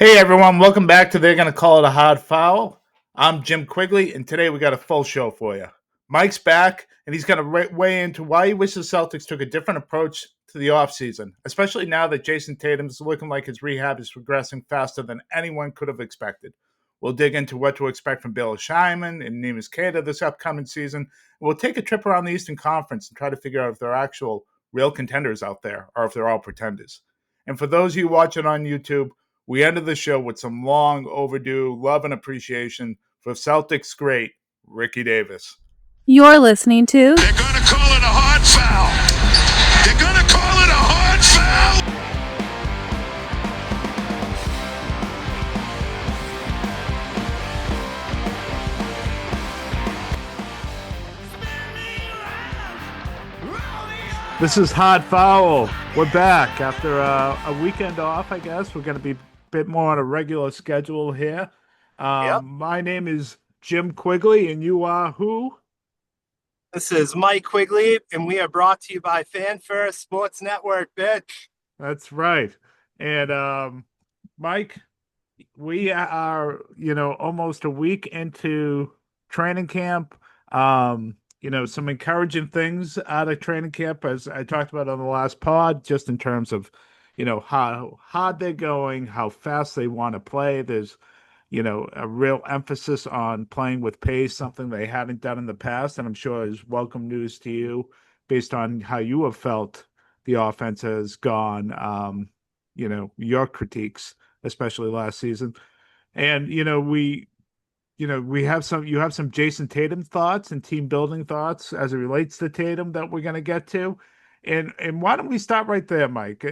Hey everyone, welcome back to They're Gonna Call It a Hard Foul. I'm Jim Quigley, and today we got a full show for you. Mike's back, and he's gonna weigh into why he wishes the Celtics took a different approach to the offseason, especially now that Jayson Tatum is looking like his rehab is progressing faster than anyone could have expected. We'll dig into what to expect from Baylor Scheierman and Neemias Queta this upcoming season. We'll take a trip around the Eastern Conference and try to figure out if there are actual real contenders out there or if they're all pretenders. And for those of you watching on YouTube, we ended the show with some long overdue love and appreciation for Celtics great Ricky Davis. You're listening to They're going to call it a hard foul. They're going to call it a hard foul. This is Hard Foul. We're back after a weekend off, I guess. We're going to be a bit more on a regular schedule here. My name is Jim Quigley, and you are who? This is Mike Quigley, and we are brought to you by Fan First Sports Network, bitch. That's right. And Mike, we are, almost a week into training camp. Some encouraging things out of training camp, as I talked about on the last pod, just in terms of, how hard they're going, how fast they want to play. There's, a real emphasis on playing with pace, something they hadn't done in the past. And I'm sure is welcome news to you based on how you have felt the offense has gone, your critiques, especially last season. And, you have some Jayson Tatum thoughts and team building thoughts as it relates to Tatum that we're going to get to. And why don't we start right there, Mike? We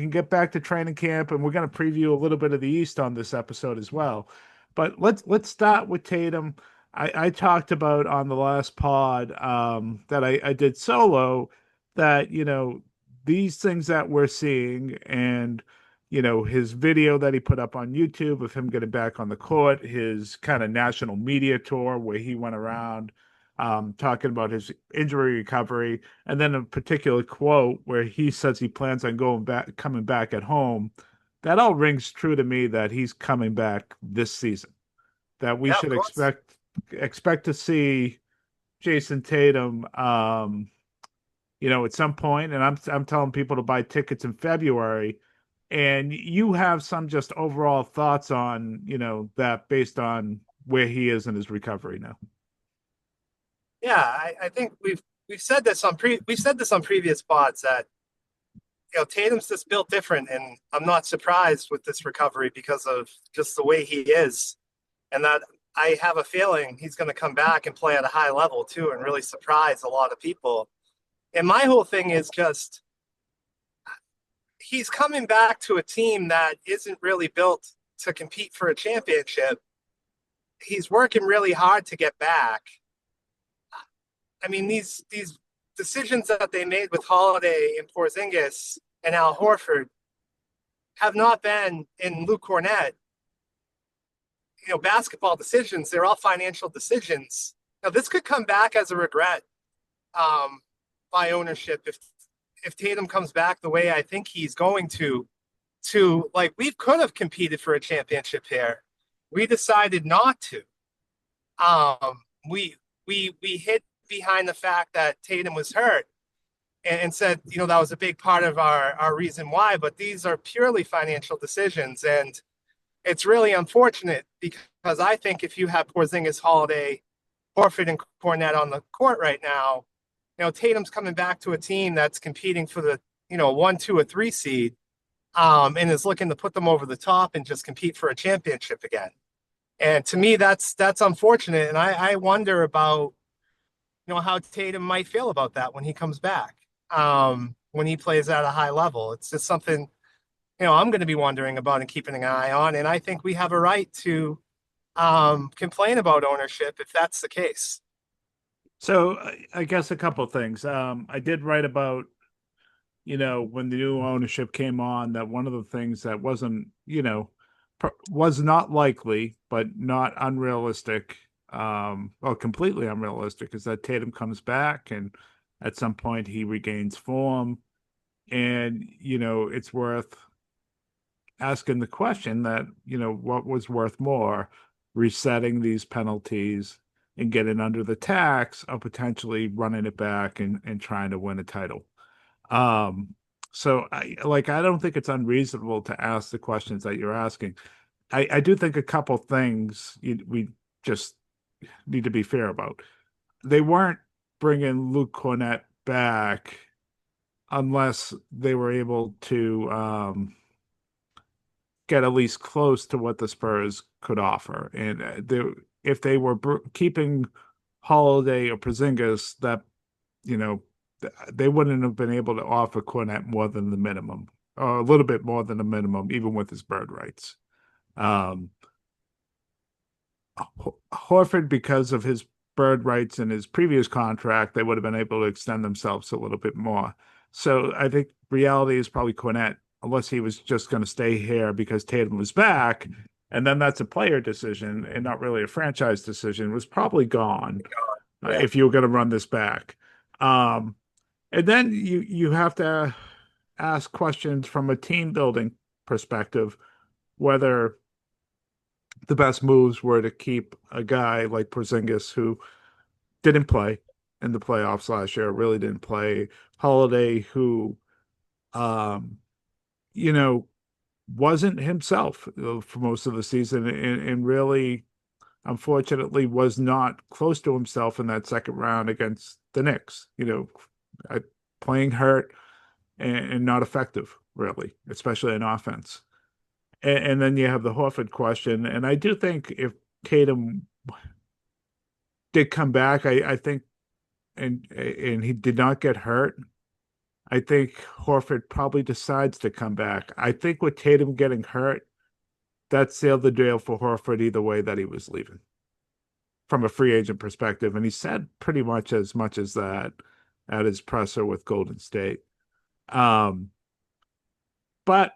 can get back to training camp, and we're going to preview a little bit of the East on this episode as well. But let's start with Tatum. I talked about on the last pod that I did solo that, these things that we're seeing and his video that he put up on YouTube of him getting back on the court, his kind of national media tour where he went around talking about his injury recovery, and then a particular quote where he says he plans on coming back at home. That all rings true to me that he's coming back this season. That we should expect to see Jayson Tatum, at some point, and I'm telling people to buy tickets in February. And you have some just overall thoughts on, that based on where he is in his recovery now. Yeah, I think we've said this on previous pods that Tatum's just built different, and I'm not surprised with this recovery because of just the way he is, and that I have a feeling he's going to come back and play at a high level too, and really surprise a lot of people. And my whole thing is just he's coming back to a team that isn't really built to compete for a championship. He's working really hard to get back. I mean, these decisions that they made with Holiday and Porzingis and Al Horford have not been in Luke Cornett, basketball decisions. They're all financial decisions. Now, this could come back as a regret by ownership if Tatum comes back the way I think he's going to like we could have competed for a championship here. We decided not to. We hit behind the fact that Tatum was hurt and said, that was a big part of our reason why, but these are purely financial decisions. And it's really unfortunate because I think if you have Porzingis, Holiday, Horford, and Cornette on the court right now, Tatum's coming back to a team that's competing for the, 1, 2, or 3 seed, and is looking to put them over the top and just compete for a championship again. And to me, that's unfortunate. And I wonder about, how Tatum might feel about that when he comes back, when he plays at a high level. It's just something, I'm going to be wondering about and keeping an eye on. And I think we have a right to complain about ownership if that's the case. So I guess a couple of things. I did write about, when the new ownership came on, that one of the things that wasn't, was not likely, but not unrealistic, or completely unrealistic, is that Tatum comes back and at some point he regains form. And, it's worth asking the question that, what was worth more, resetting these penalties and getting under the tax, or potentially running it back and trying to win a title. Um, so I don't think it's unreasonable to ask the questions that you're asking. I do think a couple things we just need to be fair about. They weren't bringing Luke Cornett back unless they were able to get at least close to what the Spurs could offer. And if they were keeping Holiday or Porzingis, that you know they wouldn't have been able to offer Cornett more than the minimum, or a little bit more than the minimum, even with his bird rights. Um, Horford, because of his bird rights in his previous contract, they would have been able to extend themselves a little bit more. So I think reality is probably Cornett, unless he was just going to stay here because Tatum was back. And then that's a player decision and not really a franchise decision, was probably gone Yeah. if you were going to run this back. Um, and then you have to ask questions from a team building perspective, whether the best moves were to keep a guy like Porzingis who didn't play in the playoffs last year, really didn't play. Holiday, who, um, you know, wasn't himself for most of the season, and really, unfortunately, was not close to himself in that second round against the Knicks. Playing hurt and not effective, really, especially in offense. And then you have the Horford question. And I do think if Tatum did come back, I think, and he did not get hurt, I think Horford probably decides to come back. I think with Tatum getting hurt, that sealed the deal for Horford either way that he was leaving from a free agent perspective. And he said pretty much as that at his presser with Golden State. Um, but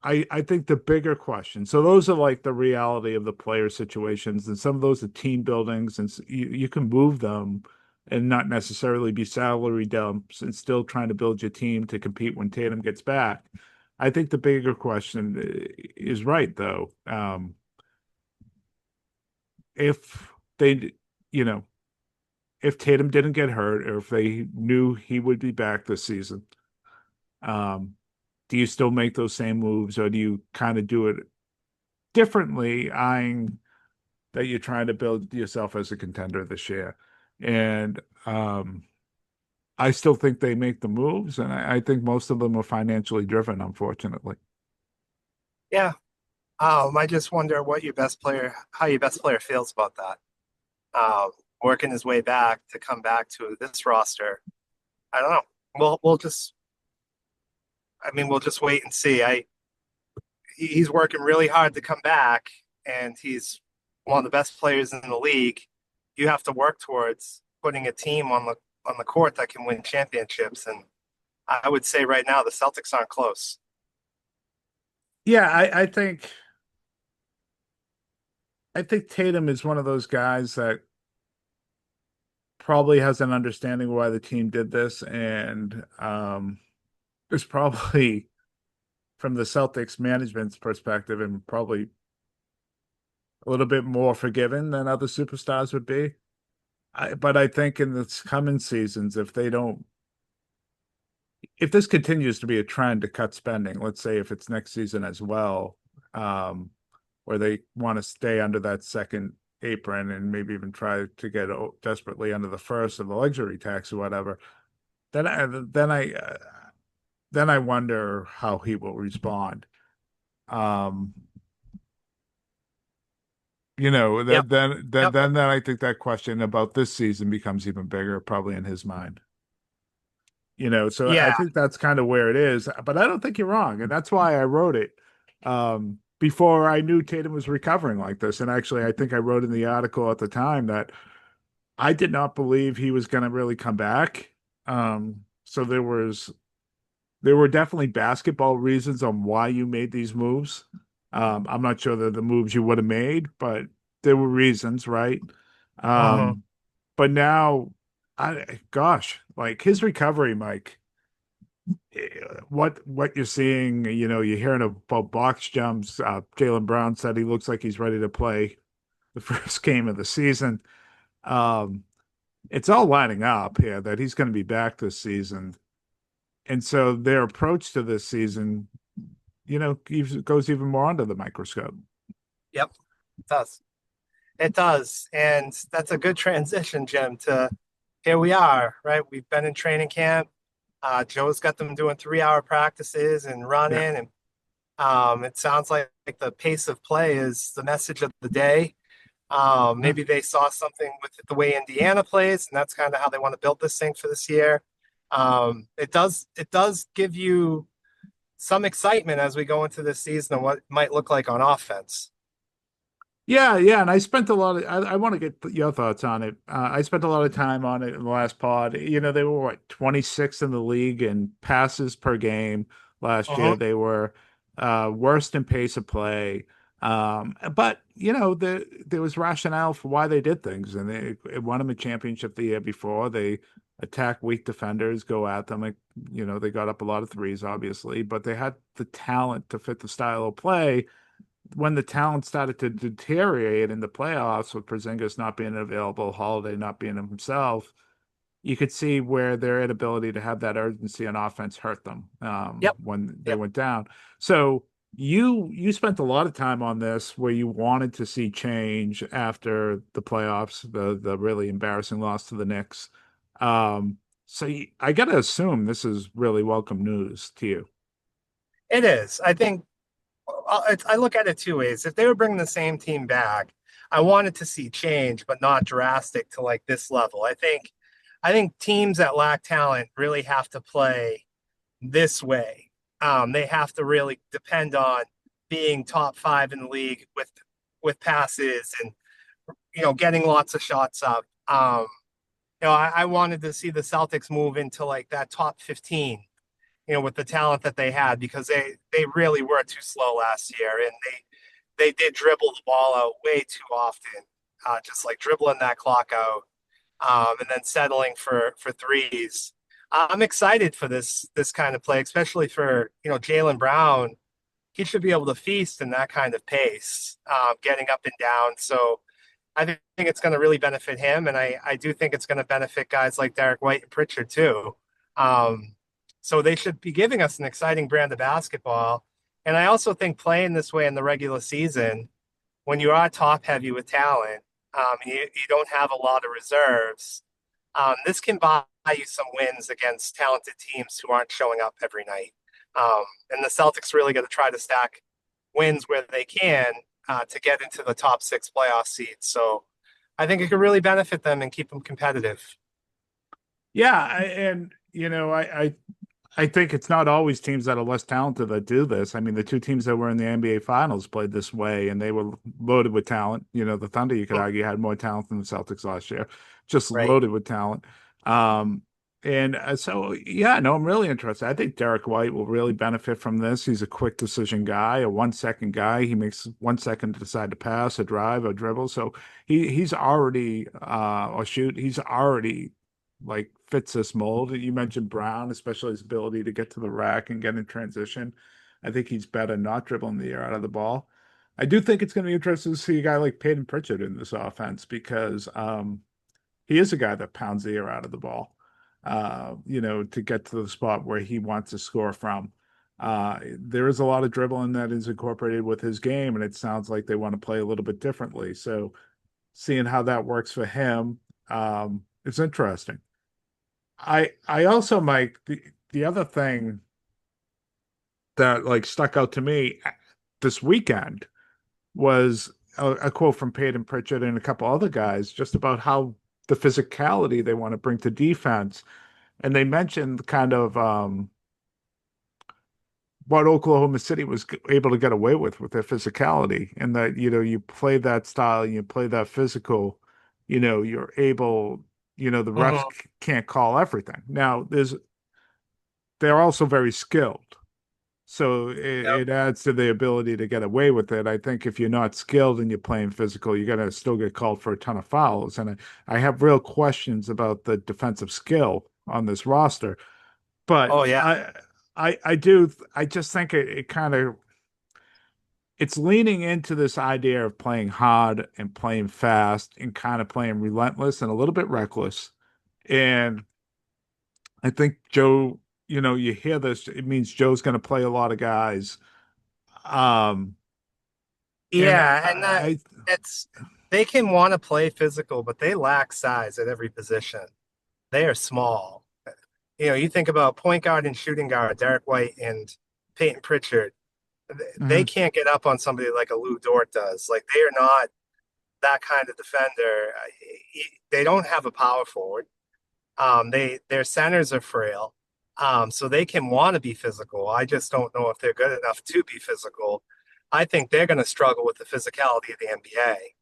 I think the bigger question, so those are like the reality of the player situations, and some of those are team buildings, and you can move them and not necessarily be salary dumps and still trying to build your team to compete when Tatum gets back. I think the bigger question is right, though. If they, you know, if Tatum didn't get hurt, or if they knew he would be back this season, um, do you still make those same moves, or do you kind of do it differently, eyeing that you're trying to build yourself as a contender this year? And I still think they make the moves, and I think most of them are financially driven, unfortunately. Yeah. I just wonder how your best player feels about that. Working his way back to come back to this roster. I don't know. We'll just wait and see. He's working really hard to come back, and he's one of the best players in the league. You have to work towards putting a team on the court that can win championships, and I would say right now the Celtics aren't close. Yeah, I think Tatum is one of those guys that probably has an understanding why the team did this, and is probably from the Celtics management's perspective, and probably a little bit more forgiving than other superstars would be. But I think in the coming seasons, if this continues to be a trend to cut spending, let's say if it's next season as well, where they want to stay under that second apron and maybe even try to get desperately under the first of the luxury tax or whatever, then I wonder how he will respond. Um, Yep. Yep. then I think that question about this season becomes even bigger, probably in his mind. So I Yeah. think that's kind of where it is. But I don't think you're wrong, and that's why I wrote it before I knew Tatum was recovering like this. And actually, I think I wrote in the article at the time that I did not believe he was going to really come back. So there were definitely basketball reasons on why you made these moves. I'm not sure they're the moves you would have made, but there were reasons, right? Mhm. But now, gosh, like his recovery, Mike, what you're seeing, you're hearing about box jumps. Jaylen Brown said he looks like he's ready to play the first game of the season. Um, it's all lining up here that he's going to be back this season. And so their approach to this season, goes even more under the microscope. Yep, it does. It does. And that's a good transition, Jim, to here we are, right? We've been in training camp. Joe's got them doing 3-hour practices and Yeah. running. And it sounds like the pace of play is the message of the day. Maybe they saw something with the way Indiana plays, and that's kind of how they want to build this thing for this year. It does give you some excitement as we go into this season and what it might look like on offense. Yeah, yeah, and I spent a lot of. I want to get your thoughts on it. I spent a lot of time on it in the last pod. They were what 26th in the league in passes per game last year. Uh-huh. They were worst in pace of play. But there was rationale for why they did things, and they won them a championship the year before. They attack weak defenders, go at them. They got up a lot of threes, obviously, but they had the talent to fit the style of play when the talent started to deteriorate in the playoffs with Porzingis not being available, Holiday not being himself, you could see where their inability to have that urgency on offense hurt them Yep. when they Yep. went down. So you spent a lot of time on this where you wanted to see change after the playoffs, the really embarrassing loss to the Knicks. I got to assume this is really welcome news to you. It is. I think I look at it two ways. If they were bringing the same team back, I wanted to see change, but not drastic to like this level. I think teams that lack talent really have to play this way. They have to really depend on being top five in the league with passes and getting lots of shots up. I wanted to see the Celtics move into like that top 15, with the talent that they had because they really were too slow last year and they did dribble the ball out way too often, just like dribbling that clock out, and then settling for threes. I'm excited for this kind of play, especially for Jaylen Brown. He should be able to feast in that kind of pace, getting up and down. So I think it's going to really benefit him, and I do think it's going to benefit guys like Derek White and Pritchard too. So they should be giving us an exciting brand of basketball. And I also think playing this way in the regular season, when you are top heavy with talent, you don't have a lot of reserves. This can buy you some wins against talented teams who aren't showing up every night. And the Celtics really got to try to stack wins where they can to get into the top 6 playoff seeds. So I think it could really benefit them and keep them competitive. Yeah, I think it's not always teams that are less talented that do this. I mean, the two teams that were in the NBA Finals played this way, and they were loaded with talent. The Thunder, you could argue, had more talent than the Celtics last year, just Right. loaded with talent. And so, yeah, no, I'm really interested. I think Derek White will really benefit from this. He's a quick decision guy, a 1 second guy. He makes 1 second to decide to pass, a drive, a dribble. So he's already or shoot. He's already like fits this mold. You mentioned Brown, especially his ability to get to the rack and get in transition. I think he's better not dribbling the air out of the ball. I do think it's going to be interesting to see a guy like Peyton Pritchard in this offense because he is a guy that pounds the air out of the ball, to get to the spot where he wants to score from. There is a lot of dribbling that is incorporated with his game, and it sounds like they want to play a little bit differently. So seeing how that works for him, it's interesting. I also, Mike, the other thing that like stuck out to me this weekend was a quote from Peyton Pritchard and a couple other guys just about how the physicality they want to bring to defense. And they mentioned kind of what Oklahoma City was able to get away with their physicality, and that you play that style, you play that physical, you're able, the refs Mhm. can't call everything. Now they're also very skilled. So Yep. it adds to the ability to get away with it. I think if you're not skilled and you're playing physical, you're going to still get called for a ton of fouls. And I have real questions about the defensive skill on this roster. But Oh yeah. I just think it kind of it's leaning into this idea of playing hard and playing fast and kind of playing relentless and a little bit reckless. And I think Joe, you hear this, it means Joe's going to play a lot of guys. Um, and Yeah, and it's they can want to play physical, but they lack size at every position. They are small. You think about point guard and shooting guard, Derek White and Peyton Pritchard. They Mhm. can't get up on somebody like a Lou Dort does. Like they are not that kind of defender. They don't have a power forward. Their centers are frail, so they can want to be physical. I just don't know if they're good enough to be physical. I think they're going to struggle with the physicality of the NBA.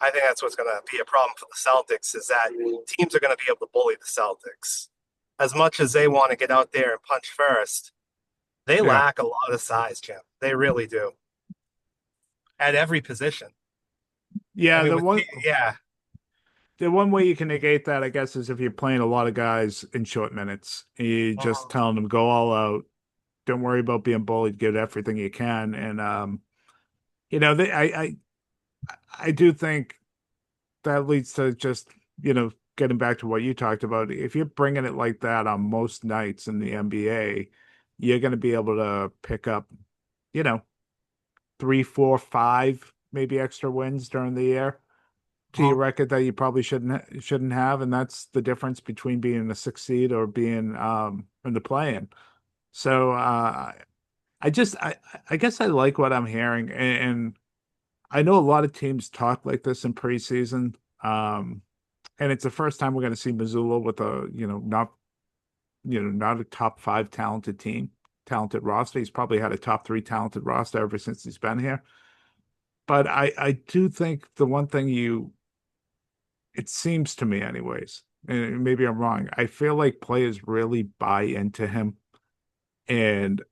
I think that's what's going to be a problem for the Celtics is that teams are going to be able to bully the Celtics. As much as they want to get out there and punch first, they Yeah. lack a lot of size, Jim. They really do at every position. I Yeah, mean, the with one yeah, the one way you can negate that, I guess, is if you're playing a lot of guys in short minutes. You just telling them go all out. Don't worry about being bullied. Get everything you can. And I do think that leads to just getting back to what you talked about. If you're bringing it like that on most nights in the NBA, you're going to be able to pick up, you know, three, four, five, maybe extra wins during the year to your record that you probably shouldn't have, and that's the difference between being a six seed or being in the play-in. So I guess I like what I'm hearing, and I know a lot of teams talk like this in preseason. And it's the first time we're going to see Missoula with a not a top five talented roster. He's probably had a top three talented roster ever since he's been here. But I do think the one thing it seems to me anyways, and maybe I'm wrong, I feel like players really buy into him. And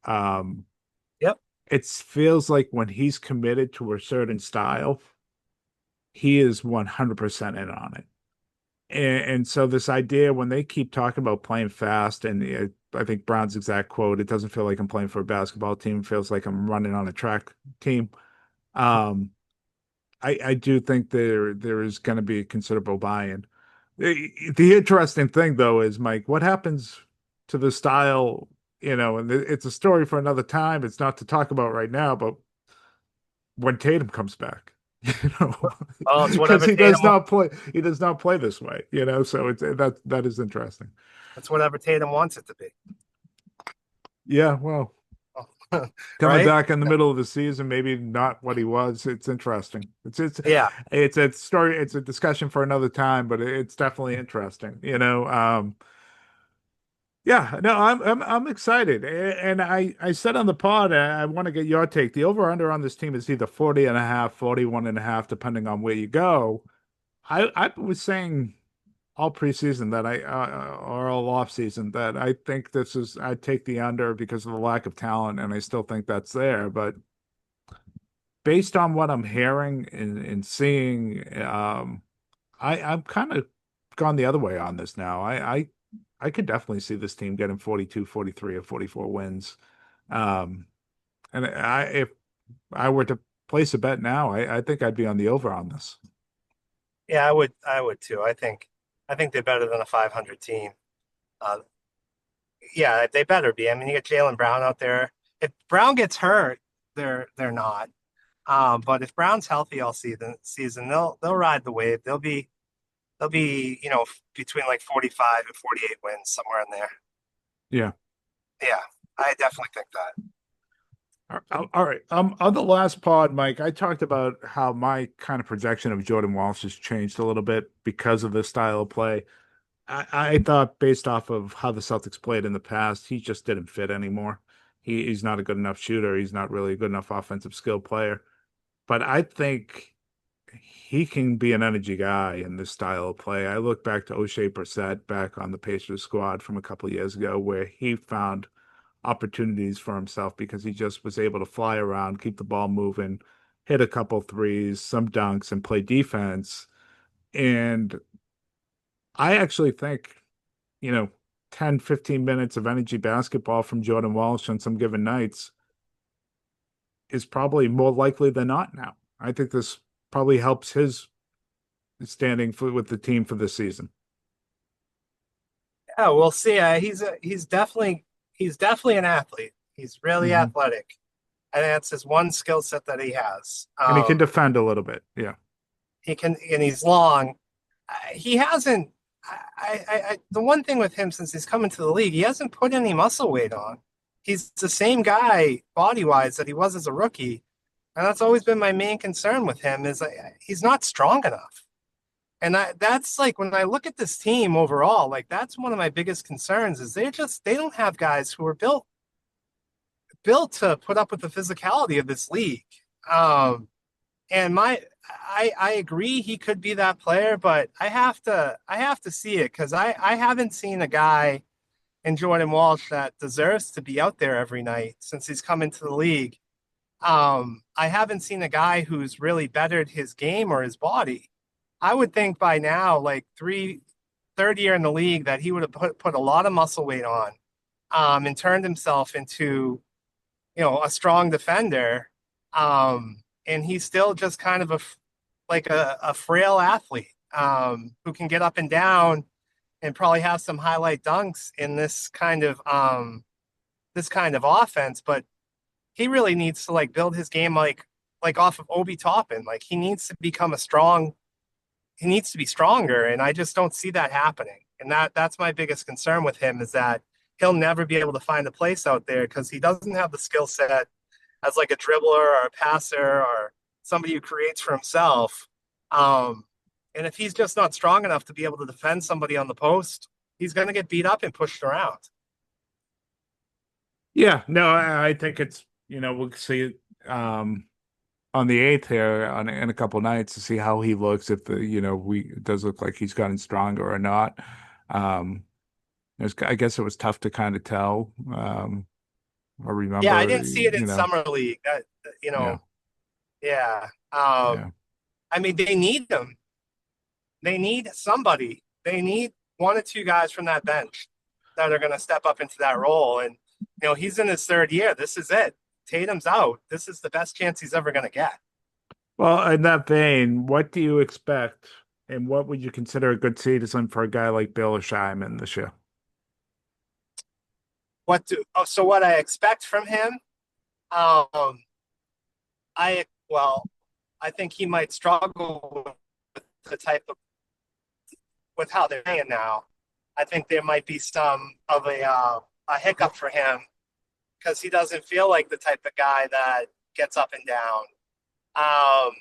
yep. it feels like when he's committed to a certain style, he is 100% in on it. And so this idea when they keep talking about playing fast, and I think Brown's exact quote, it doesn't feel like I'm playing for a basketball team, it feels like I'm running on a track team. Um, I do think there is going to be considerable buy-in. The interesting thing, though, is Mike, what happens to the style? And it's a story for another time. It's not to talk about right now, but when Tatum comes back, Well, it's because whatever Tatum. he does not play this way, so that is interesting. It's whatever Tatum wants it to be. Yeah, well, coming Right? back in the middle of the season, maybe not what he was. It's interesting. Yeah. It's a story. It's a discussion for another time, but it's definitely interesting. Yeah, no, I'm excited. And I said on the pod, I want to get your take. The over under on this team is either 40 and a half, 41 and a half, depending on where you go. I was saying all preseason that or all off season that I think I'd take the under because of the lack of talent, and I still think that's there. But based on what I'm hearing and seeing, I'm kind of gone the other way on this now. I could definitely see this team getting 42, 43, or 44 wins. Um, and if I were to place a bet now, I think I'd be on the over on this. Yeah, I would too. I think they're better than a 500 team. Uh, yeah, they better be. I mean, you got Jaylen Brown out there. If Brown gets hurt, they're not. But if Brown's healthy all season, they'll ride the wave. They'll be between like 45 and 48 wins somewhere in there. Yeah. Yeah, I definitely think that. All right. On the last pod, Mike, I talked about how my kind of projection of Jordan Walsh has changed a little bit because of this style of play. I thought based off of how the Celtics played in the past, he just didn't fit anymore. He's not a good enough shooter. He's not really a good enough offensive skill player. But I think he can be an energy guy in this style of play. I look back to O'Shea Brissett back on the Pacers squad from a couple of years ago where he found opportunities for himself because he just was able to fly around, keep the ball moving, hit a couple threes, some dunks, and play defense. And I actually think, you know, 10, 15 minutes of energy basketball from Jordan Walsh on some given nights is probably more likely than not now. I think this probably helps his standing with the team for this season. Yeah, we'll see. He's definitely an athlete. He's really Mhm. athletic, and that's his one skill set that he has. And he can defend a little bit. Yeah. He can, and he's long. He hasn't. The one thing with him since he's come into the league, he hasn't put any muscle weight on. He's the same guy body wise that he was as a rookie, and that's always been my main concern with him is he's not strong enough. And that's like when I look at this team overall, like that's one of my biggest concerns is they don't have guys who are built to put up with the physicality of this league. And I agree he could be that player, but I have to see it because I haven't seen a guy in Jordan Walsh that deserves to be out there every night since he's come into the league. I haven't seen a guy who's really bettered his game or his body. I would think by now, like third year in the league, that he would have put a lot of muscle weight on, and turned himself into, a strong defender. And he's still just kind of a frail athlete, who can get up and down and probably have some highlight dunks in this kind of offense. But he really needs to like build his game like off of Obi Toppin. Like he needs to be stronger, and I just don't see that happening. And that's my biggest concern with him is that he'll never be able to find a place out there because he doesn't have the skill set as like a dribbler or a passer or somebody who creates for himself. And if he's just not strong enough to be able to defend somebody on the post, he's going to get beat up and pushed around. Yeah. No, I think it's, we'll see on the 8th here in a couple nights to see how he looks, if it does look like he's gotten stronger or not. I guess it was tough to kind of tell. I Yeah, I remember, didn't see it in summer league. yeah, Yeah. yeah. I mean, they need them. They need somebody. They need one or two guys from that bench that are going to step up into that role. And he's in his third year. This is it. Tatum's out. This is the best chance he's ever going to get. Well, in that vein, what do you expect, and what would you consider a good season for a guy like Baylor Scheierman this year? So what I expect from him? Um, I think he might struggle with the type of with how they're playing now. I think there might be some of a hiccup for him because he doesn't feel like the type of guy that gets up and down. Um,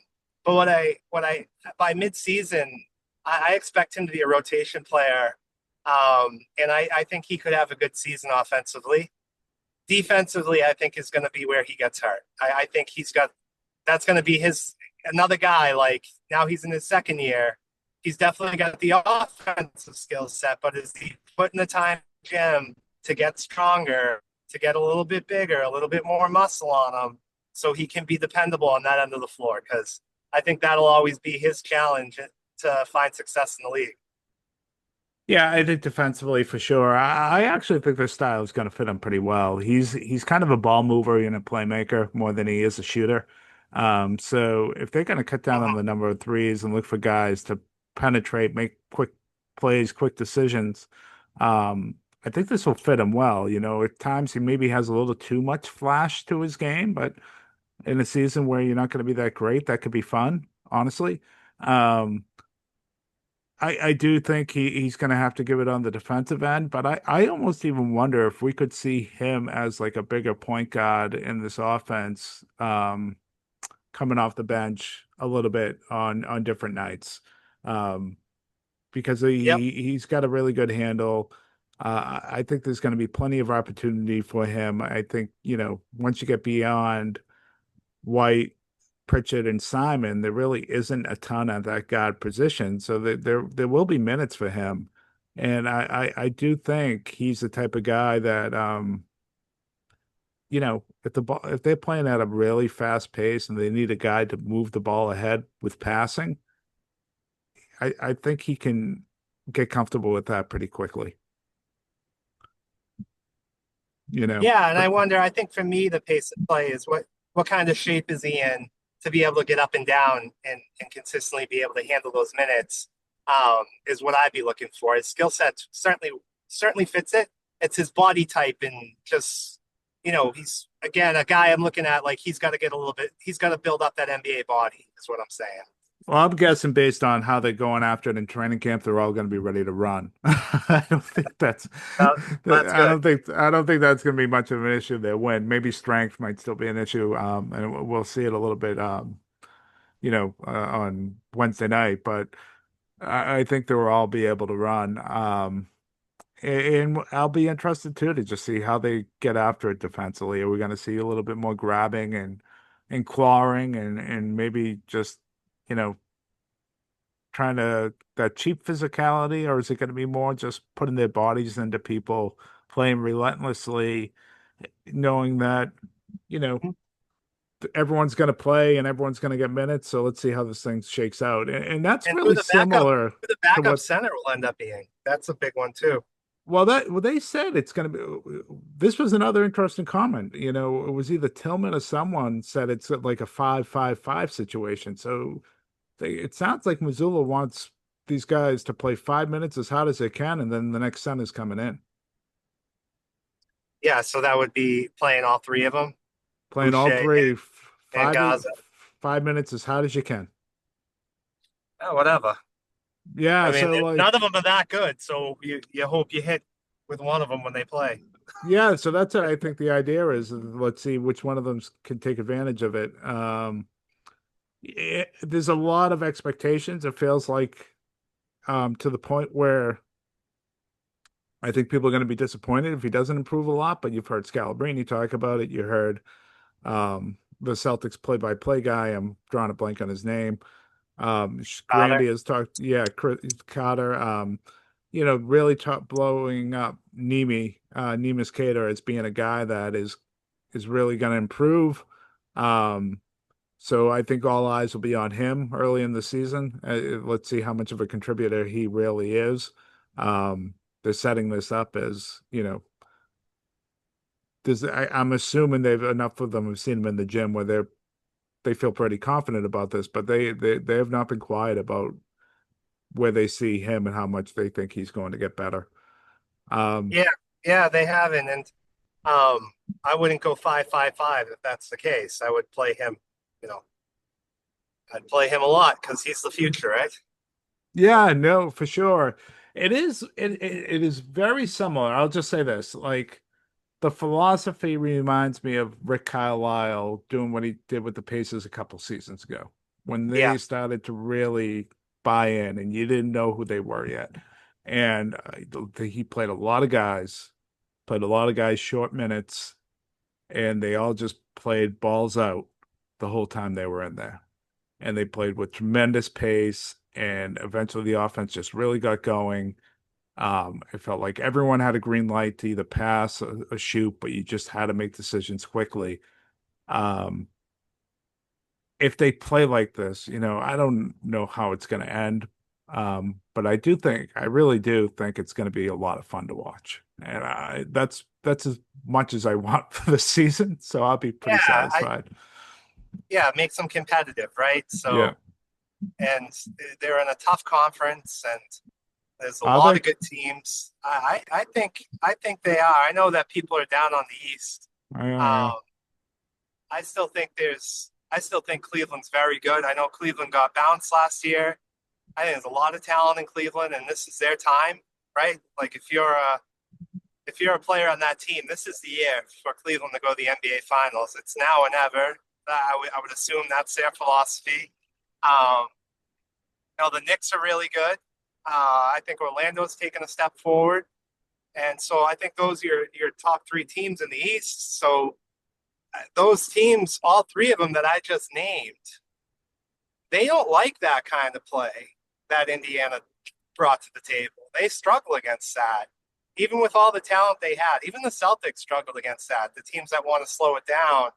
but what I by midseason, I expect him to be a rotation player, and I think he could have a good season offensively. Defensively, I think is going to be where he gets hurt. I think that's going to be his another guy. Like now he's in his second year. He's definitely got the offensive skill set, but is he putting the time in the gym to get stronger, to get a little bit bigger, a little bit more muscle on him, so he can be dependable on that end of the floor? Because I think that'll always be his challenge to find success in the league. Yeah, I think defensively for sure. I actually think their style is going to fit him pretty well. He's kind of a ball mover and a playmaker more than he is a shooter. So if they're going to cut down on the number of threes and look for guys to penetrate, make quick plays, quick decisions, I think this will fit him well. At times he maybe has a little too much flash to his game, but in a season where you're not going to be that great, that could be fun, honestly. Um, I do think he's going to have to give it on the defensive end, but I almost even wonder if we could see him as like a bigger point guard in this offense, coming off the bench a little bit on different nights, because Yep. he's got a really good handle. I think there's going to be plenty of opportunity for him. I think, once you get beyond White, Pritchard, and Simon, there really isn't a ton at that guard position. So there will be minutes for him. And I do think he's the type of guy that if they're playing at a really fast pace and they need a guy to move the ball ahead with passing, I think he can get comfortable with that pretty quickly. you know. Yeah, and But I wonder. I think for me, the pace of play is what kind of shape is he in to be able to get up and down and consistently be able to handle those minutes. Is what I'd be looking for. His skill set certainly fits it. It's his body type and just he's again a guy I'm looking at like he's got to get a little bit. He's got to build up that NBA body. Is what I'm saying. well, I'm guessing based on how they're going after it in training camp, they're all going to be ready to run. I don't think that's That, that's good. I don't think that's going to be much of an issue. Their win, maybe strength might still be an issue, and we'll see it a little bit, on Wednesday night. But I think they will all be able to run. And I'll be interested too to just see how they get after it defensively. Are we going to see a little bit more grabbing and clawing and maybe just you know trying to that cheap physicality, or is it going to be more just putting their bodies into people, playing relentlessly, knowing that you know everyone's going to play and everyone's going to get minutes. So let's see how this thing shakes out, and that's And really similar who the to backup what. center will end up being. That's a big one too. Well, they said it's going to be. This was another interesting comment. It was either Tillman or someone said it's like a 5-5-5 situation. So it sounds like Missoula wants these guys to play 5 minutes as hard as they can, and then the next center's coming in, Yeah, so that would be playing all three of them, playing all Boucher three and five Gaza. 5 minutes as hard as you can. Oh, whatever. Yeah. I mean, So like, none of them are that good, so you hope you hit with one of them when they play. yeah. So that's what I think the idea is. Let's see which one of them can take advantage of it. There's a lot of expectations. It feels like to the point where I think people are going to be disappointed if he doesn't improve a lot. But you've heard Scalabrine talk about it. You heard the Celtics play-by-play guy. I'm drawing a blank on his name. Connor. Grandy has talked. Yeah, Chris Cotter. Really blowing up Neemias Queta as being a guy that is really going to improve. Um, so I think all eyes will be on him early in the season. Let's see how much of a contributor he really is. They're setting this up as, I'm assuming they've enough of them have seen him in the gym where they feel pretty confident about this, but they have not been quiet about where they see him and how much they think he's going to get better. Um, Yeah, yeah, they haven't, and I wouldn't go 5-5-5 if that's the case. I would play him. You know, I'd play him a lot because he's the future, right? yeah, no, for sure. It is very similar. I'll just say this, like the philosophy reminds me of Rick Carlisle doing what he did with the Pacers a couple seasons ago when Yeah, they started to really buy in and you didn't know who they were yet. And he played a lot of guys short minutes, and they all just played balls out the whole time they were in there. And they played with tremendous pace, and eventually the offense just really got going. It felt like everyone had a green light to either pass or shoot, but you just had to make decisions quickly. Um, if they play like this, I don't know how it's going to end. But I really do think it's going to be a lot of fun to watch. And that's as much as I want for the season. So I'll be pretty yeah, satisfied. yeah, it makes them competitive, right? Yeah. So, and they're in a tough conference, and there's a Are lot they? of good teams. I think they are. I know that people are down on the East. Yeah. Um, I still think Cleveland's very good. I know Cleveland got bounced last year. I think there's a lot of talent in Cleveland, and this is their time, right? Like if you're a player on that team, this is the year for Cleveland to go to the NBA Finals. It's now or never. I would assume that's their philosophy. Um, the Knicks are really good. I think Orlando's taken a step forward, and so I think those are your top three teams in the East. So those teams, all three of them that I just named, they don't like that kind of play that Indiana brought to the table. They struggle against that. Even with all the talent they had, even the Celtics struggled against that. The teams that want to slow it down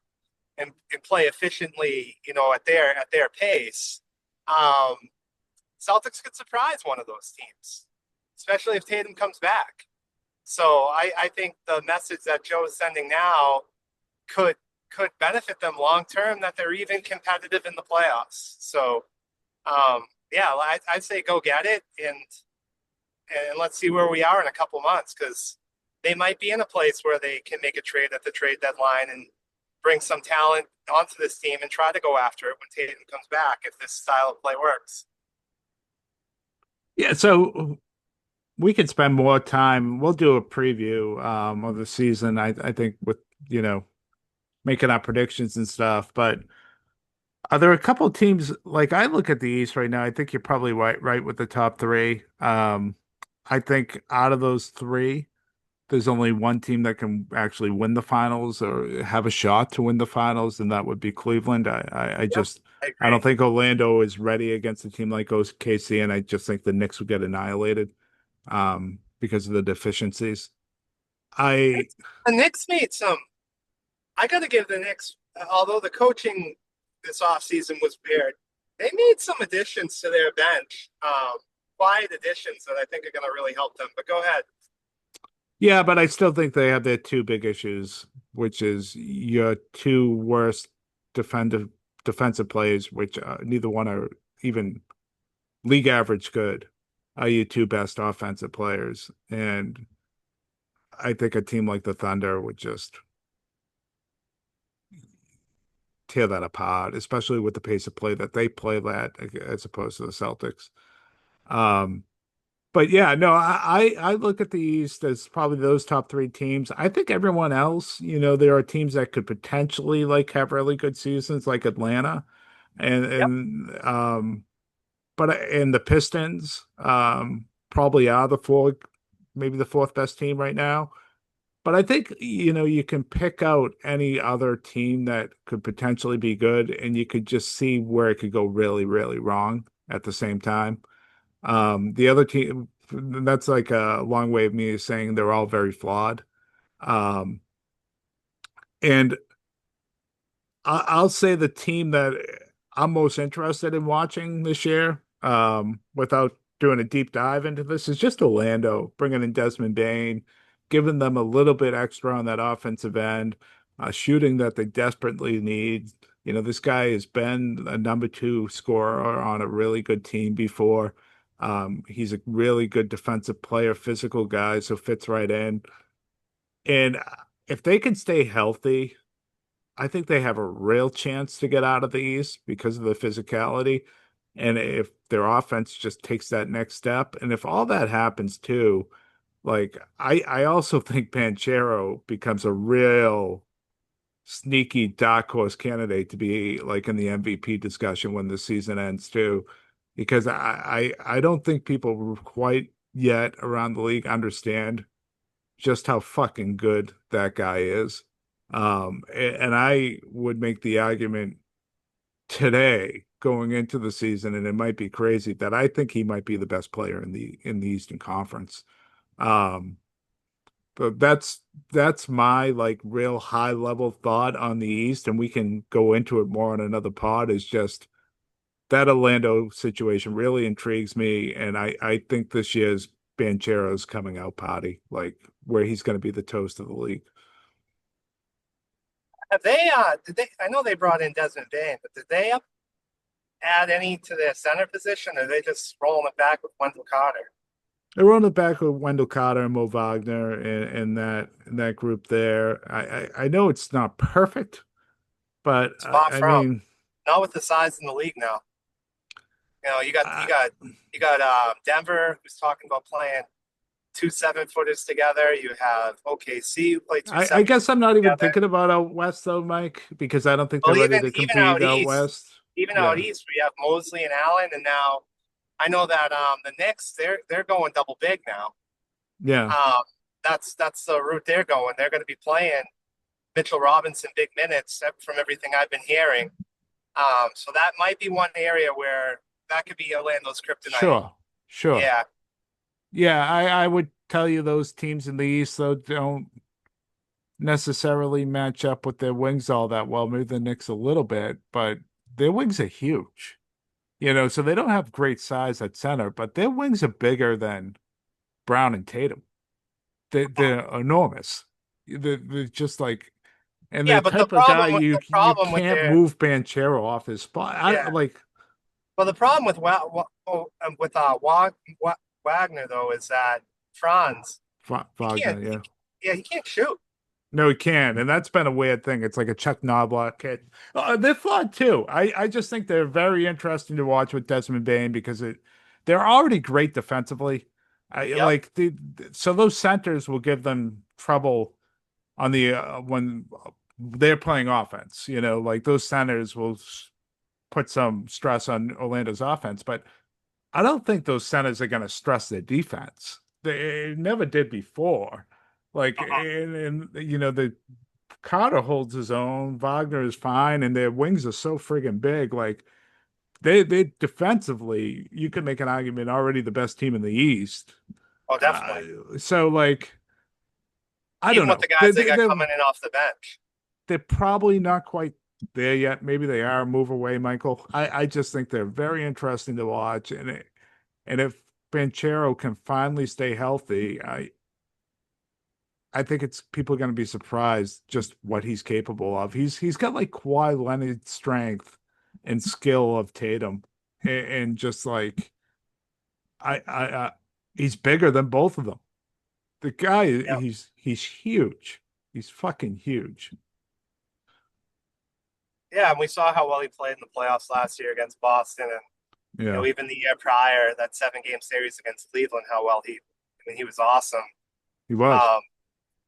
and play efficiently, at their pace. Um, Celtics could surprise one of those teams, especially if Tatum comes back. So I think the message that Joe is sending now could could benefit them long term that they're even competitive in the playoffs. So yeah, I'd say go get it and let's see where we are in a couple months because they might be in a place where they can make a trade at the trade deadline and bring some talent onto this team and try to go after it when Tatum comes back if this style of play works. Yeah, so we could spend more time. We'll do a preview of the season. I think with you know making our predictions and stuff. But are there a couple teams like I look at the East right now? I think you're probably right with the top three. I think out of those three, there's only one team that can actually win the finals or have a shot to win the finals, and that would be Cleveland. I Yep, just I I don't agree. think Orlando is ready against a team like OKC, and I just think the Knicks would get annihilated because of the deficiencies. I The Knicks made some. I got to give the Knicks, although the coaching this offseason was weird, they made some additions to their bench. Quiet additions that I think are going to really help them. But go ahead. Yeah, but I still think they have their two big issues, which is your two worst defensive players, which neither one are even league average good, are your two best offensive players. And I think a team like the Thunder would just tear that apart, especially with the pace of play that they play that as opposed to the Celtics. Um, But yeah, no, I look at the East as probably those top three teams. I think everyone else, there are teams that could potentially like have really good seasons, like Atlanta, and Yep. the Pistons, probably are the four, maybe the fourth best team right now. But I think you can pick out any other team that could potentially be good, and you could just see where it could go really, really wrong at the same time. The other team, that's like a long way of me saying they're all very flawed. Um, and I'll say the team that I'm most interested in watching this year, without doing a deep dive into this, is just Orlando, bringing in Desmond Bain, giving them a little bit extra on that offensive end, shooting that they desperately need. This guy has been a number two scorer on a really good team before. He's a really good defensive player, physical guy, so fits right in. And if they can stay healthy, I think they have a real chance to get out of the East because of the physicality. And if their offense just takes that next step, and if all that happens too, like I also think Banchero becomes a real sneaky dark horse candidate to be like in the MVP discussion when the season ends too, because I don't think people quite yet around the league understand just how fucking good that guy is. And I would make the argument today going into the season, and it might be crazy that I think he might be the best player in the Eastern Conference. Um, but that's my like real high level thought on the East, and we can go into it more on another pod. Is just that Orlando situation really intrigues me, and I think this year's Banchero's coming out party, like where he's going to be the toast of the league. Have they? Did they? I know they brought in Desmond Bain, but did they add any to their center position, or are they just rolling it back with Wendell Carter? They're on the back with Wendell Carter and Mo Wagner and that group there. I know it's not perfect, but It's far I from. mean, Not with the size in the league now. You know, I, you got Denver who's talking about playing two 7-footers together. You have OKC who play two I 7 guess I'm not even together. thinking about out west though, Mike, because I don't think they're Well, ready to even compete out west. out Yeah, east, we have Mosley and Allen, and now I know that the Knicks they're going double big now. yeah, Um, that's the route they're going. They're going to be playing Mitchell Robinson big minutes from everything I've been hearing. So that might be one area where that could be Orlando's kryptonite. sure, sure. Yeah, Yeah, I would tell you those teams in the East though don't necessarily match up with their wings all that well. Maybe the Knicks a little bit, but their wings are huge. So they don't have great size at center, but their wings are bigger than Brown and Tatum. they're enormous. They're just like, and the Yeah, but type of guy you the you problem with can't their move Banchero off his spot. I yeah, like well, the problem with Wagner though is that Franz he can't Wagner, yeah. yeah he can't shoot. No, he can, and that's been a weird thing. It's like a Chuck Knobloch kid. They're fun too. I just think they're very interesting to watch with Desmond Bain because they're already great defensively. I Yep. like so those centers will give them trouble on the when they're playing offense. You know, like those centers will put some stress on Orlando's offense, but I don't think those centers are going to stress their defense. They never did before. Like, and you know, the Carter holds his own. Wagner is fine, and their wings are so friggin' big. Like, they defensively, you could make an argument already the best team in the East. Oh, definitely. So like, I don't Even with know. the guys they got coming in off the bench. They're probably not quite there yet. Maybe they are. Move away, Michael. I just think they're very interesting to watch, and if Banchero can finally stay healthy, I think it's people are going to be surprised just what he's capable of. He's got like Kawhi Leonard strength and skill of Tatum, and just like I he's bigger than both of them. The guy, Yep. he's huge. He's fucking huge. Yeah, and we saw how well he played in the playoffs last year against Boston, and Yeah, even the year prior, that 7-game series against Cleveland, how well he was awesome. he was. Um,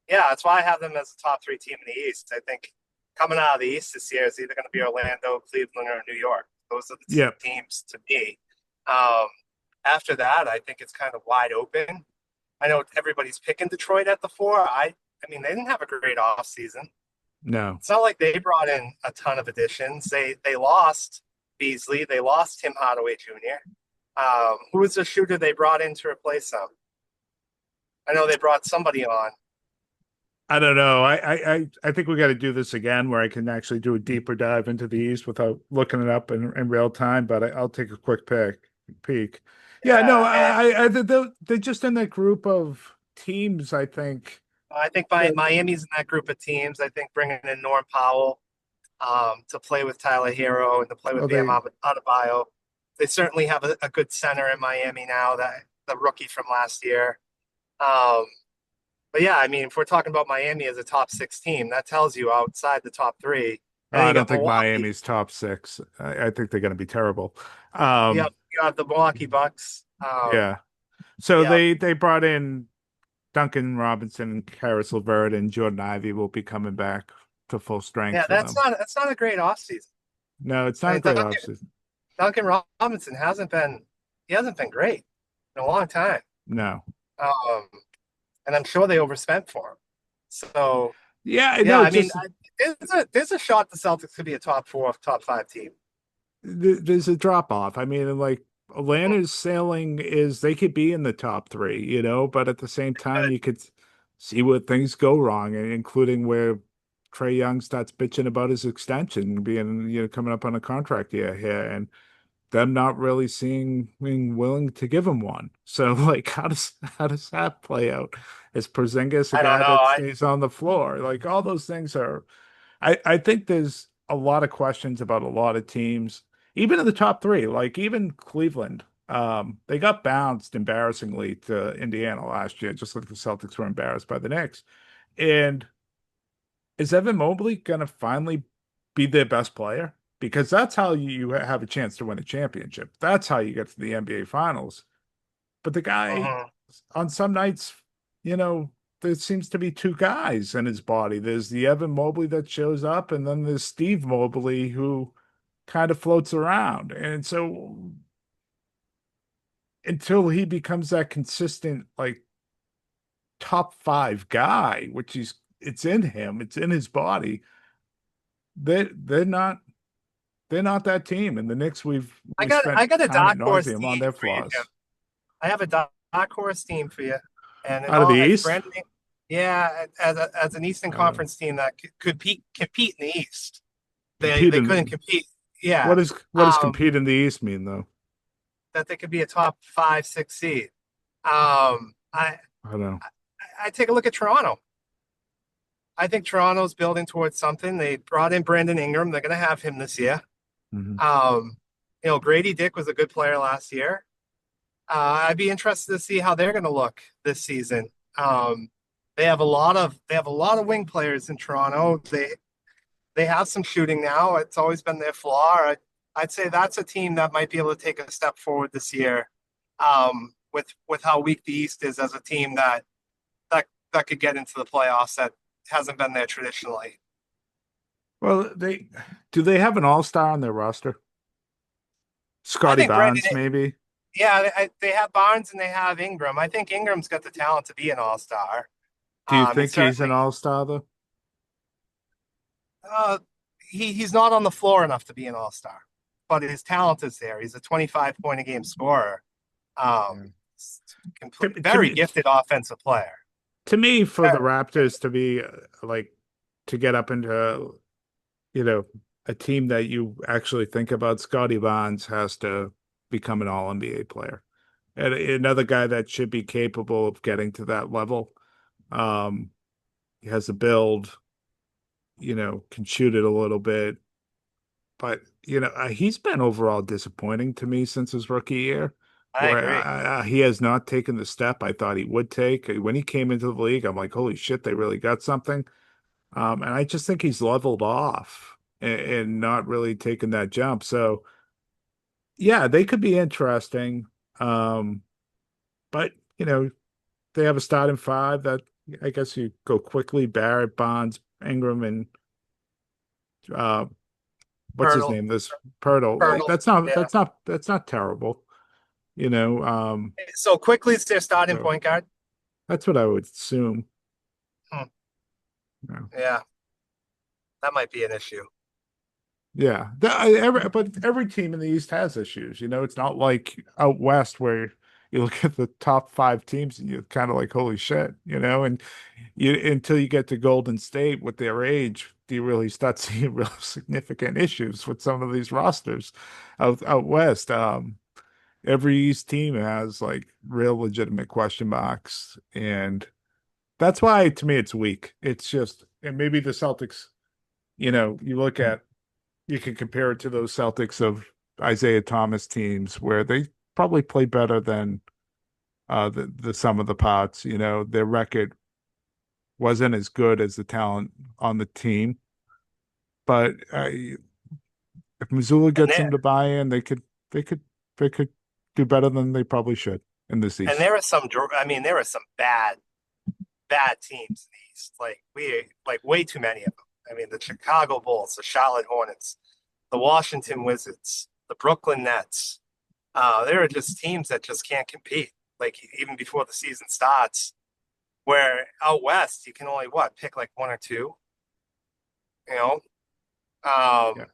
yeah, that's why I have them as a top 3 team in the East. I think coming out of the East this year is either going to be Orlando, Cleveland, or New York. Those are the Yeah, teams to me. Um, after that, I think it's kind of wide open. I know everybody's picking Detroit at the 4. I mean, they didn't have a great offseason. no. It's not like they brought in a ton of additions. They lost Beasley. They lost Tim Hardaway Jr. Who was the shooter they brought in to replace him? I know they brought somebody on. I don't know. I think we got to do this again where I can actually do a deeper dive into the East without looking it up in real time. But I'll take a quick peek. Yeah, no, Yeah, and they're just in that group of teams. I think I think that Miami's in that group of teams. I think bringing in Norm Powell to play with Tyler Hero and to play with well, Bam they Adebayo. They certainly have a good center in Miami now, that the rookie from last year. Um, but yeah, I mean, if we're talking about Miami as a top 6 team, that tells you outside the top 3. And then I you don't got think Milwaukee. Miami's top six. I think they're going to be terrible. You Um, have, you have the Milwaukee Bucks. yeah. So Yeah, they brought in Duncan Robinson and Karis LeVert, and Jordan Ivey will be coming back to full strength yeah. for them. That's not a great offseason. No, it's I not a mean, great offseason. Duncan Robinson hasn't been great in a long time. No. Um, and I'm sure they overspent for him. So Yeah, yeah, no, I mean, just there's a shot the Celtics could be a top 4, top 5 team. there's a drop off. I mean, like Atlanta's sailing is they could be in the top three, but at the same time, Good. you could see where things go wrong, including where Trae Young starts bitching about his extension being, coming up on a contract year here, and them not really being willing to give him one. So, like, how does that play out? Is Porzingis a I don't guy know. that stays on the floor? Like, all those things are. I think there's a lot of questions about a lot of teams, even in the top three, like even Cleveland. They got bounced embarrassingly to Indiana last year, just like the Celtics were embarrassed by the Knicks. And is Evan Mobley going to finally be their best player? Because that's how you have a chance to win a championship. That's how you get to the NBA Finals. But the guy, Mhm. on some nights, there seems to be two guys in his body. There's the Evan Mobley that shows up, and then there's Steve Mobley who kind of floats around. And so until he becomes that consistent, like top five guy, which it's in him, it's in his body, they're not that team. And the Knicks, we spent I got a time at dark horse nauseum on team their for you, Jim. flaws. I have a dark horse team for you, and Out of the it's East, Brandon. Yeah, as an Eastern uh, Conference team that could compete in the East. compete They couldn't in compete. Yeah, what does um, compete in the East mean though? that they could be a top 5, 6 seed. Um, I I don't know. I take a look at Toronto. I think Toronto's building towards something. They brought in Brandon Ingram. They're going to have him this year. Mhm. Grady Dick was a good player last year. I'd be interested to see how they're going to look this season. They have a lot of wing players in Toronto. They have some shooting now. It's always been their flaw. I'd say that's a team that might be able to take a step forward this year. With how weak the East is as a team that could get into the playoffs that hasn't been there traditionally. Well, do they have an all-star on their roster? I Scotty think Brandon, Barnes, maybe. yeah, they have Barnes and they have Ingram. I think Ingram's got the talent to be an all-star. Do you And think he's an certainly, all-star though? uh, he's not on the floor enough to be an all-star, but his talent is there. He's a 25 point a game scorer. Yeah. Um, To very me, gifted offensive player. for the Raptors to be like to get up into a team that you actually think about, Scotty Barnes has to become an all NBA player. And another guy that should be capable of getting to that level. Um, he has a build, can shoot it a little bit. But, he's been overall disappointing to me since his rookie year, I where agree. he has not taken the step I thought he would take. When he came into the league, I'm like, holy shit, they really got something. And I just think he's leveled off and not really taken that jump. So, yeah, they could be interesting. Um, but, they have a starting five that I guess you go quickly, Barrett, Bonds, Ingram, and uh, what's his Hurdle, name? This Pirtle. Like hurdle. Yeah. that's not terrible. You know, um, So quickly, it's their starting so point guard. that's what I would assume. Hmm. Yeah. Yeah, that might be an issue. Yeah. But every team in the East has issues. It's not like out West where you look at the top five teams and you're kind of like, holy shit, and until you get to Golden State with their age, do you really start seeing real significant issues with some of these rosters out West? Every East team has like real legitimate question marks, and that's why to me it's weak. It's just, and maybe the Celtics, you look at, you can compare it to those Celtics of Isaiah Thomas teams where they probably play better than the sum of the parts. Their record wasn't as good as the talent on the team, but if Missoula And gets there them to buy in, they could they could do better than they probably should in this and East. there are some. I mean, there are some bad teams in the East. Like way too many of them. I mean, the Chicago Bulls, the Charlotte Hornets, the Washington Wizards, the Brooklyn Nets. There are just teams that just can't compete. Like even before the season starts, where out west you can only pick like one or two. You know, Yeah. um,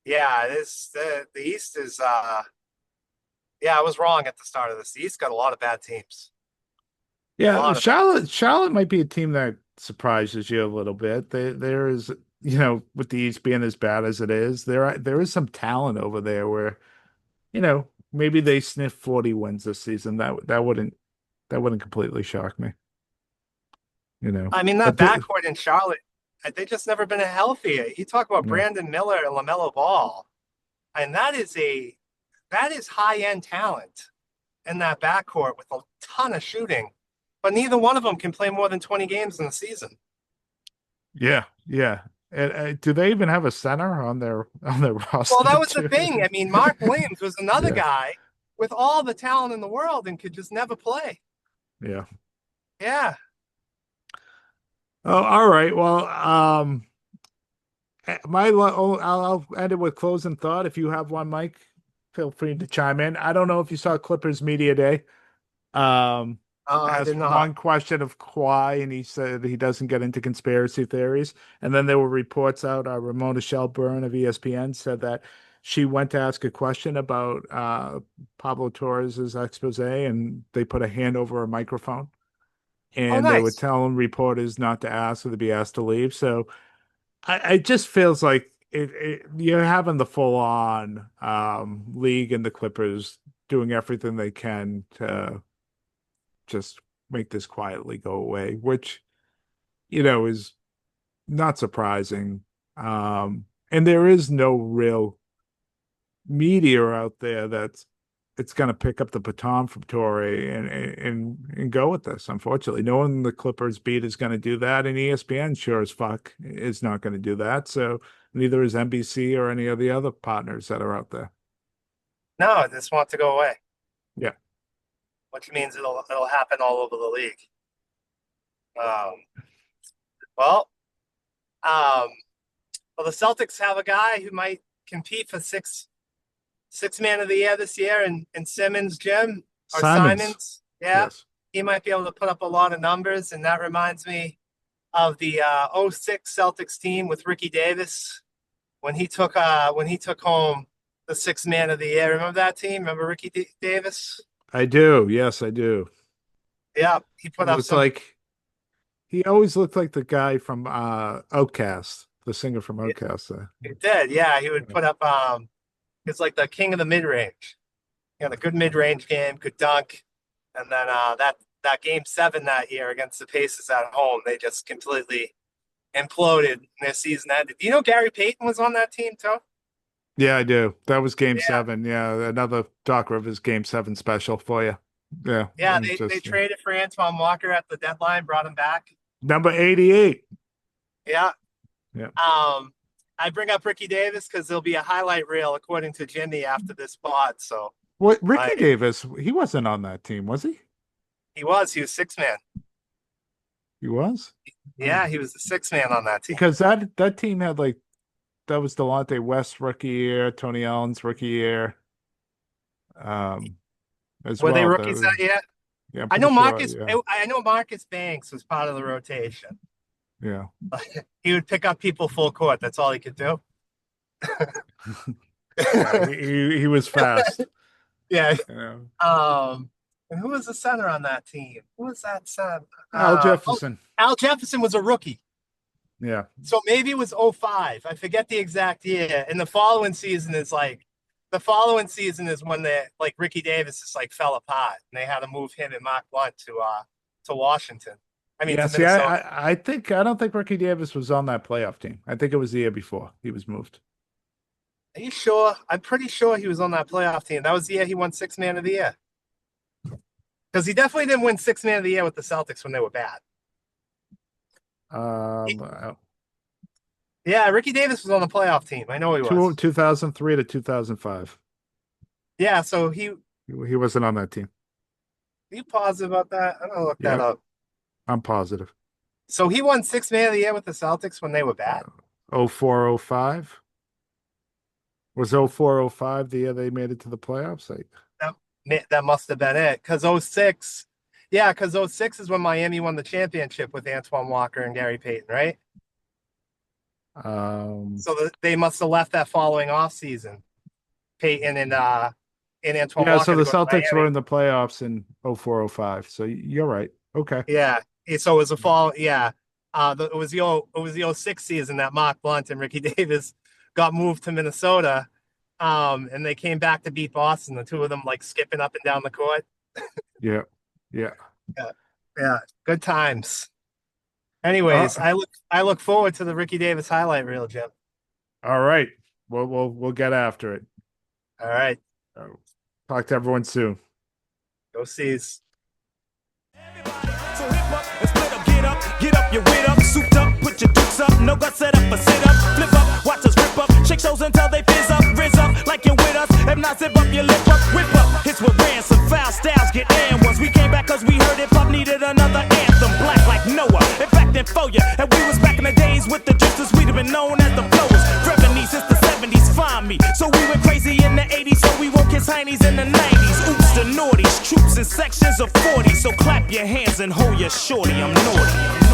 yeah. The East is. Yeah, I was wrong at the start of this. The East got a lot of bad teams. A Yeah, lot of bad. Charlotte might be a team that surprises you a little bit. There is, with the East being as bad as it is, there is some talent over there where, maybe they sniff 40 wins this season. That wouldn't completely shock me, I mean, that But backcourt in Charlotte, they just never been healthy. You talk about yeah, Brandon Miller and LaMelo Ball, and that is high end talent in that backcourt with a ton of shooting, but neither one of them can play more than 20 games in the season. yeah, yeah. And do they even have a center on their Well, roster that was the too? thing. I mean, Mark Williams was another Yeah, guy with all the talent in the world and could just never play. yeah. Yeah. Oh, all right. Well, I'll end it with closing thought. If you have one, Mike, feel free to chime in. I don't know if you saw Clippers Media Day. Um, I did asked not. one question of Kawhi, and he said he doesn't get into conspiracy theories. And then there were reports out. Ramona Shelburne of ESPN said that she went to ask a question about Pablo Torres's expose, and they put a hand over a microphone, Oh, and they were nice. telling reporters not to ask or to be asked to leave. So it just feels like you're having the full on league and the Clippers doing everything they can to just make this quietly go away, which, is not surprising. And there is no real media out there it's going to pick up the baton from Torrey and go with this. Unfortunately, no one in the Clippers beat is going to do that, and ESPN sure as fuck is not going to do that. So neither is NBC or any of the other partners that are out there. No, I just want it to go away. Yeah, which means it'll happen all over the league. Well, the Celtics have a guy who might compete for six man of the year this year, and Simmons, Jim, or Simons. Yeah, yes. He might be able to put up a lot of numbers, and that reminds me of the 06 Celtics team with Ricky Davis when he took home the sixth man of the year. Remember that team? Remember Ricky Davis? I do. Yes, I do. Yeah, he put up some. He always looked like the guy from Outcast, the singer from Outcast. He did. Yeah, he would put up. He's like the king of the mid-range. He had a good mid-range game, good dunk, and then that game 7 that year against the Pacers at home, they just completely imploded and their season ended. Do you know Gary Payton was on that team too? Yeah, I do. That was game 7. Yeah, another Doc Rivers game 7 special for you. Yeah. Yeah, they traded for Antoine Walker at the deadline, brought him back. Number 88. Yeah. Yeah. I bring up Ricky Davis because there'll be a highlight reel according to Jimmy after this pod. So what? Ricky Davis, he wasn't on that team, was he? He was 6 man. He was? Yeah, he was the 6 man on that team. Because that team had that was Delonte West rookie year, Tony Allen's rookie year. Were they rookies that year? Yeah, I know Marcus. Sure, yeah. I know Marcus Banks was part of the rotation. Yeah, he would pick up people full court. That's all he could do. he was fast. Yeah. And who was the center on that team? Who was that center? Al Jefferson. Al Jefferson was a rookie. Yeah. So maybe it was 05. I forget the exact year. And the following season is when Ricky Davis fell apart and they had to move him and Mark Blunt to Washington. I mean, yeah, see, I don't think Ricky Davis was on that playoff team. I think it was the year before he was moved. Are you sure? I'm pretty sure he was on that playoff team. That was the year he won 6 man of the year. Because he definitely didn't win 6 man of the year with the Celtics when they were bad. Yeah, Ricky Davis was on the playoff team. I know he was. 2003 to 2005. Yeah, so he wasn't on that team. Are you positive about that? I'm gonna look that up. I'm positive. So he won 6 man of the year with the Celtics when they were bad. 04-05? Was 04-05 the year they made it to the playoffs? That must have been it. Because 06 is when Miami won the championship with Antoine Walker and Gary Payton, right? So they must have left that following offseason. Payton and Antoine Walker. Yeah, so the Celtics were in the playoffs in 04-05. So you're right. Okay. Yeah. So it was a fall. Yeah. It was the 06 season that Mark Blunt and Ricky Davis got moved to Minnesota. And they came back to beat Boston. The two of them skipping up and down the court. Yeah. Good times. Anyways, I look forward to the Ricky Davis highlight reel, Jim. All right. We'll get after it. All right. Talk to everyone soon. Go C's. So hip up and split up, get up, your wit up, souped up, put your dukes up, no guts set up, a sit up, flip up, watch us rip up, shake shows until they fizz up, rizz up, like you're with us, if not zip up your lip up, whip up, hits with ransom, foul styles get and ones, we came back cause we heard hip hop needed another anthem, black like Noah, in fact then for ya, and we was back in the days with the justice, we'd have been known as the blowers, Revenue since the 70s, find me, so we went crazy in the 80s, so we won't kiss heinies in the 90s, oops the naughties, troops in sections of 40, so clap your hands and hold your shorty, I'm naughty.